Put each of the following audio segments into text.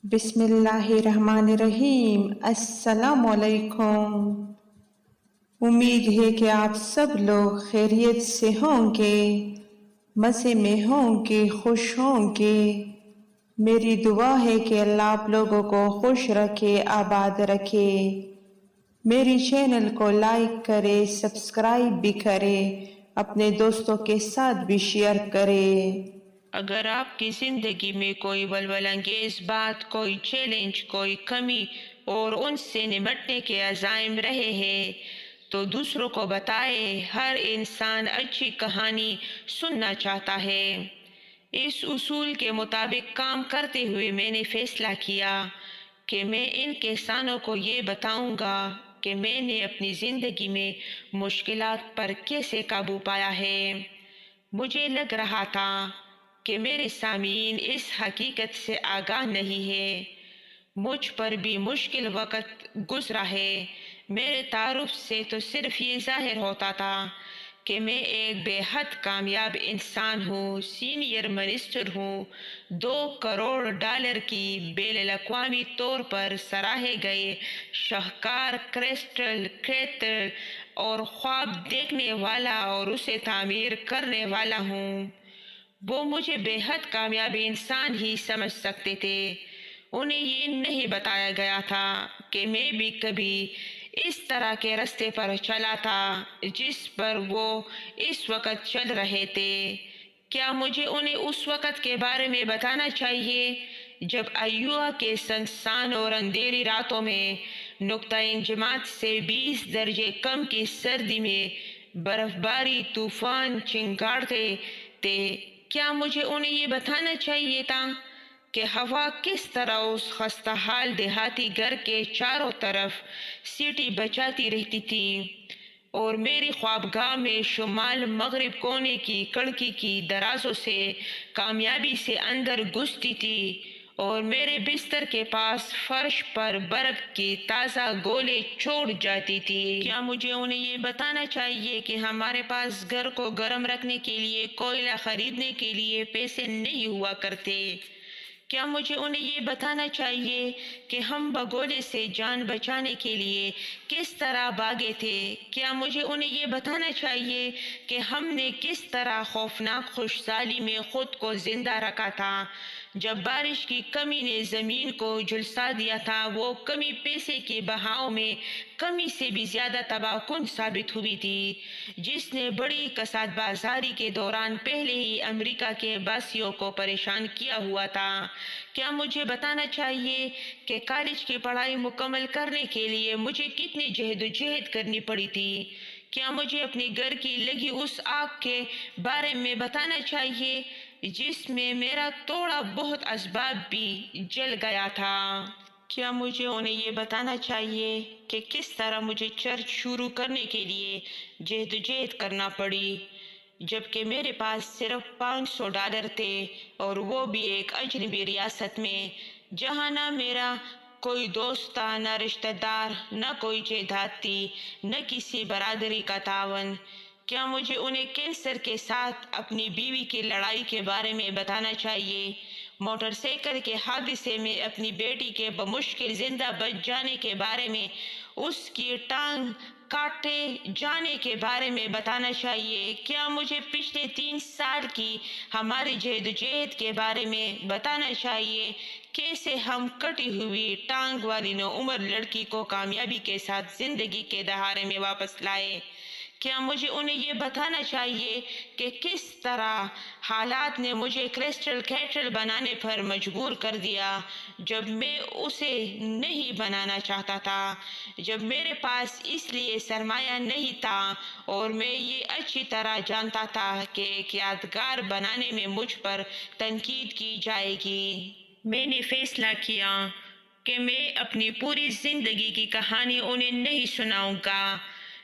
बिस्मिल्लाहिर्रहमानिर्रहीम। अस्सलाम वालेकुम। उम्मीद है कि आप सब लोग खैरियत से होंगे, मज़े में होंगे, खुश होंगे। मेरी दुआ है कि अल्लाह आप लोगों को खुश रखे, आबाद रखे। मेरी चैनल को लाइक करे, सब्सक्राइब भी करे, अपने दोस्तों के साथ भी शेयर करे। अगर आपकी ज़िंदगी में कोई वल्वलांगेज़ बात, कोई चैलेंज, कोई कमी और उनसे निपटने के अज़ाइम रहे हैं तो दूसरों को बताएं। हर इंसान अच्छी कहानी सुनना चाहता है। इस उसूल के मुताबिक काम करते हुए मैंने फ़ैसला किया कि मैं इन किसानों को ये बताऊंगा कि मैंने अपनी ज़िंदगी में मुश्किलात पर कैसे काबू पाया है। मुझे लग रहा था कि मेरे सामीन इस हकीकत से आगाह नहीं है। मुझ पर भी मुश्किल वक़्त गुज़रा है। मेरे तारुफ से तो सिर्फ ये ज़ाहिर होता था कि मैं एक बेहद कामयाब इंसान हूँ, सीनियर मिनिस्टर हूँ, $2 करोड़ की बैनुल-अक़वामी तौर पर सराहे गए शाहकार क्रिस्टल क्रेटर और ख्वाब देखने वाला और उसे तामीर करने वाला हूँ। वो मुझे बेहद कामयाब इंसान ही समझ सकते थे। उन्हें ये नहीं बताया गया था कि मैं भी कभी इस तरह के रास्ते पर चला था जिस पर वो इस वक्त चल रहे थे। क्या मुझे उन्हें उस वक्त के बारे में बताना चाहिए जब अय्यूबा के सुनसान और अंधेरी रातों में नुक्ता इंजमात से 20 दर्जे कम की सर्दी में बर्फबारी तूफान चिंगारते थे? क्या मुझे उन्हें ये बताना चाहिए था कि हवा किस तरह उस खस्ताहाल देहाती घर के चारों तरफ सीटी बचाती रहती थी और मेरी ख्वाबगाह में शुमाल मगरिब कोने की कड़की की दराजों से कामयाबी से अंदर घुसती थी और मेरे बिस्तर के पास फर्श पर बर्फ की ताज़ा गोले छोड़ जाती थी? क्या मुझे उन्हें ये बताना चाहिए कि हमारे पास घर को गर्म रखने के लिए कोयला खरीदने के लिए पैसे नहीं हुआ करते? क्या मुझे उन्हें ये बताना चाहिए कि हम बगोले से जान बचाने के लिए किस तरह भागे थे? क्या मुझे उन्हें ये बताना चाहिए कि हमने किस तरह खौफनाक खुशहाली में खुद को जिंदा रखा था जब बारिश की कमी ने ज़मीन को झुलसा दिया था? वो कमी पैसे के बहाव में कमी से भी ज़्यादा तबाहकुन साबित हुई थी, जिसने बड़ी कसाद बाजारी के दौरान पहले ही अमेरिका के बासियों को परेशान किया हुआ था। क्या मुझे बताना चाहिए कि कॉलेज की पढ़ाई मुकम्मल करने के लिए मुझे कितनी जहदोजहद करनी पड़ी थी? क्या मुझे अपने घर की लगी उस आग के बारे में बताना चाहिए जिसमें मेरा थोड़ा बहुत असबाब भी जल गया था? क्या मुझे उन्हें ये बताना चाहिए कि किस तरह मुझे चर्च शुरू करने के लिए जहदोजहद करना पड़ी जबकि मेरे पास सिर्फ $500 थे और वो भी एक अजनबी रियासत में जहाँ ना मेरा कोई दोस्त था, न रिश्तेदार, न कोई जायदाद थी, न किसी बरादरी का तावन? क्या मुझे उन्हें कैंसर के साथ अपनी बीवी की लड़ाई के बारे में बताना चाहिए, मोटरसाइकिल के हादसे में अपनी बेटी के बमुश्किल जिंदा बच जाने के बारे में, उसकी टांग काटे जाने के बारे में बताना चाहिए? क्या मुझे पिछले 3 साल की हमारी जहदोजहद के बारे में बताना चाहिए, कैसे हम कटी हुई टांग वाली नौउम्र लड़की को कामयाबी के साथ जिंदगी के दहारे में वापस लाए? क्या मुझे उन्हें ये बताना चाहिए कि किस तरह हालात ने मुझे क्रिस्टल कैटल बनाने पर मजबूर कर दिया जब मैं उसे नहीं बनाना चाहता था, जब मेरे पास इसलिए सरमाया नहीं था और मैं ये अच्छी तरह जानता था कि एक यादगार बनाने में मुझ पर तनकीद की जाएगी। मैंने फैसला किया कि मैं अपनी पूरी जिंदगी की कहानी उन्हें नहीं सुनाऊंगा,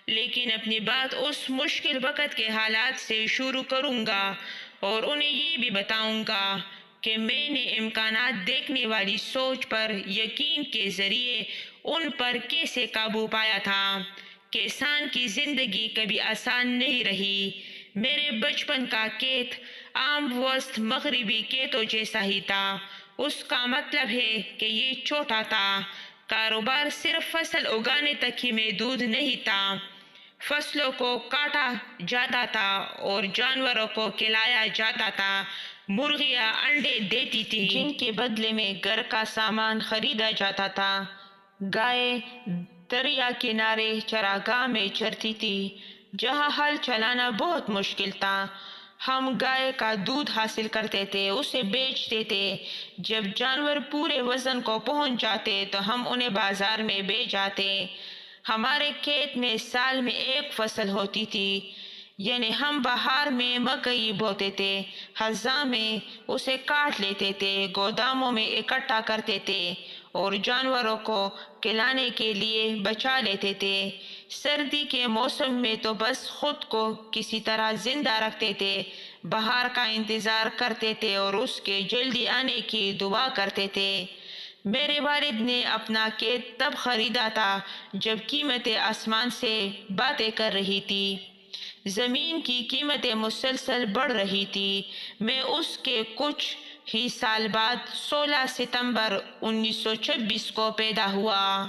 लेकिन अपनी बात उस मुश्किल वक़्त के हालात से शुरू करूंगा और उन्हें ये भी बताऊंगा कि मैंने इम्कानात देखने वाली सोच पर यकीन के ज़रिए उन पर कैसे काबू पाया था। किसान की ज़िंदगी कभी आसान नहीं रही। मेरे बचपन का खेत आम वस्त मगरबी खेतों जैसा ही था। اس کا مطلب ہے کہ یہ چھوٹا تھا۔ کاروبار صرف فصل اگانے تک ہی محدود نہیں تھا، فصلوں کو کاٹا جاتا تھا اور جانوروں کو کھلایا جاتا تھا۔ مرغیاں انڈے دیتی تھی جن کے بدلے میں گھر کا سامان خریدا جاتا تھا۔ گائے دریا کنارے چراگاہ میں چرتی تھی جہاں ہل چلانا بہت مشکل تھا۔ ہم گائے کا دودھ حاصل کرتے تھے، اسے بیچتے تھے۔ جب جانور پورے وزن کو پہنچ جاتے تو ہم انہیں بازار میں بیچ جاتے۔ ہمارے کھیت میں سال میں ایک فصل ہوتی تھی، یعنی ہم بہار میں مکئی بوتے تھے، خزاں میں اسے کاٹ لیتے تھے، گوداموں میں اکٹھا کرتے تھے اور جانوروں کو کھلانے کے لیے بچا لیتے تھے۔ سردی کے موسم میں تو بس خود کو کسی طرح زندہ رکھتے تھے، بہار کا انتظار کرتے تھے اور اس کے جلدی آنے کی دعا کرتے تھے۔ میرے والد نے اپنا کھیت تب خریدا تھا جب قیمتیں آسمان سے باتیں کر رہی تھی۔ زمین کی قیمتیں مسلسل بڑھ رہی تھی۔ میں اس کے کچھ ہی سال بعد 16 ستمبر 1926 کو پیدا ہوا۔